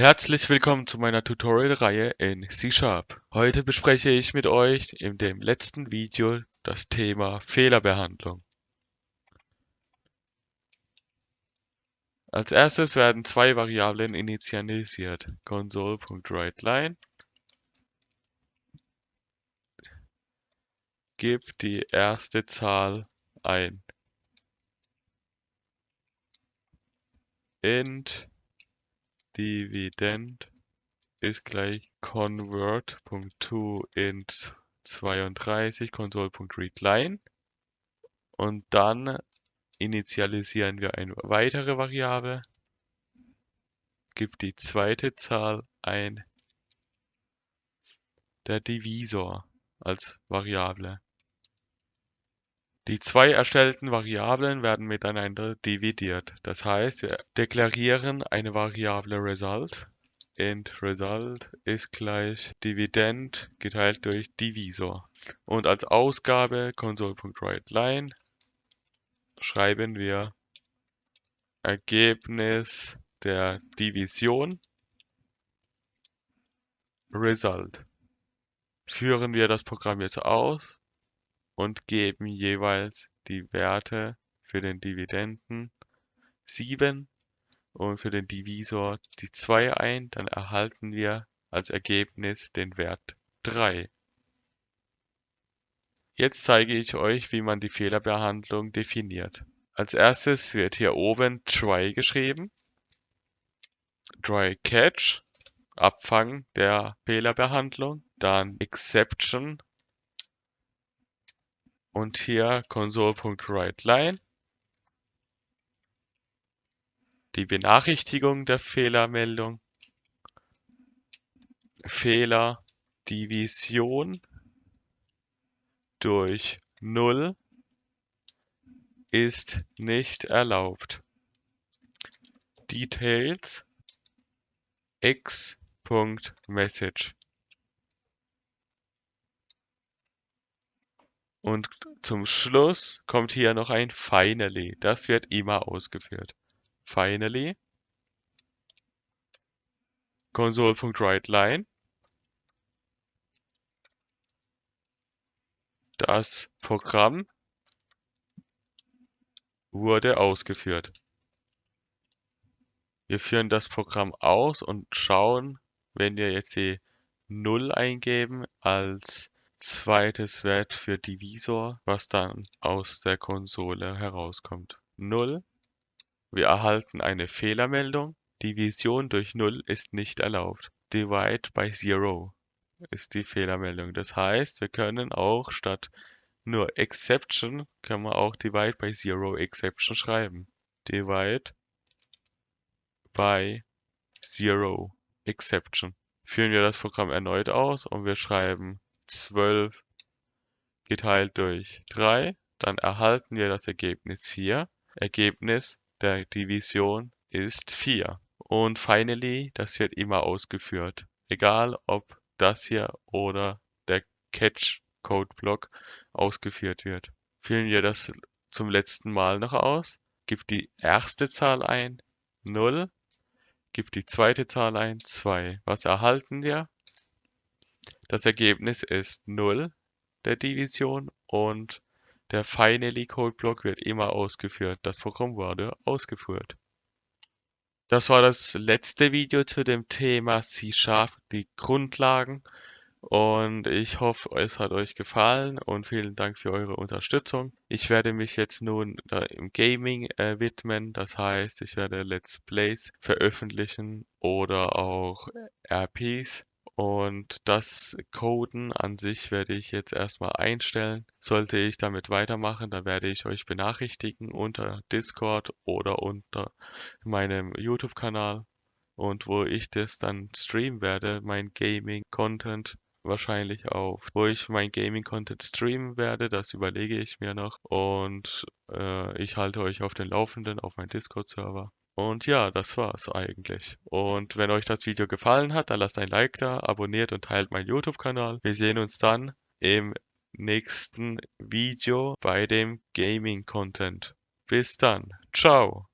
Herzlich willkommen zu meiner Tutorial-Reihe in C#. Heute bespreche ich mit euch in dem letzten Video das Thema Fehlerbehandlung. Als erstes werden zwei Variablen initialisiert. Console.writeLine gibt die erste Zahl ein. Int dividend ist gleich convert.toInt32 console.readline und dann initialisieren wir eine weitere Variable, gibt die zweite Zahl ein, der Divisor als Variable. Die zwei erstellten Variablen werden miteinander dividiert. Das heißt, wir deklarieren eine Variable Result. Int Result ist gleich Dividend geteilt durch Divisor. Und als Ausgabe console.writeLine schreiben wir Ergebnis der Division Result. Führen wir das Programm jetzt aus und geben jeweils die Werte für den Dividenden 7 und für den Divisor die 2 ein, dann erhalten wir als Ergebnis den Wert 3. Jetzt zeige ich euch, wie man die Fehlerbehandlung definiert. Als erstes wird hier oben try geschrieben, try catch, Abfangen der Fehlerbehandlung, dann exception und hier console.writeLine, die Benachrichtigung der Fehlermeldung, Fehler Division durch 0 ist nicht erlaubt. Details x.message. Und zum Schluss kommt hier noch ein finally. Das wird immer ausgeführt. Finally console.writeLine. Das Programm wurde ausgeführt. Wir führen das Programm aus und schauen, wenn wir jetzt die 0 eingeben als zweites Wert für Divisor, was dann aus der Konsole herauskommt. 0. Wir erhalten eine Fehlermeldung. Division durch 0 ist nicht erlaubt. Divide by 0 ist die Fehlermeldung. Das heißt, wir können auch statt nur Exception, können wir auch Divide by 0 Exception schreiben. Divide by 0 Exception. Führen wir das Programm erneut aus und wir schreiben 12 geteilt durch 3, dann erhalten wir das Ergebnis 4. Ergebnis der Division ist 4. Und finally, das wird immer ausgeführt, egal ob das hier oder der Catch-Code-Block ausgeführt wird. Führen wir das zum letzten Mal noch aus, gibt die erste Zahl ein, 0, gibt die zweite Zahl ein, 2. Was erhalten wir? Das Ergebnis ist 0 der Division und der finally Code Block wird immer ausgeführt. Das Programm wurde ausgeführt. Das war das letzte Video zu dem Thema C#, die Grundlagen. Und ich hoffe, es hat euch gefallen und vielen Dank für eure Unterstützung. Ich werde mich jetzt nun im Gaming widmen. Das heißt, ich werde Let's Plays veröffentlichen oder auch RPs. Und das Coden an sich werde ich jetzt erstmal einstellen. Sollte ich damit weitermachen, dann werde ich euch benachrichtigen unter Discord oder unter meinem YouTube-Kanal. Und wo ich das dann streamen werde, mein Gaming-Content wahrscheinlich auf. Wo ich mein Gaming-Content streamen werde, das überlege ich mir noch. Und ich halte euch auf den Laufenden auf meinem Discord-Server. Und ja, das war's eigentlich. Und wenn euch das Video gefallen hat, dann lasst ein Like da, abonniert und teilt meinen YouTube-Kanal. Wir sehen uns dann im nächsten Video bei dem Gaming-Content. Bis dann. Ciao.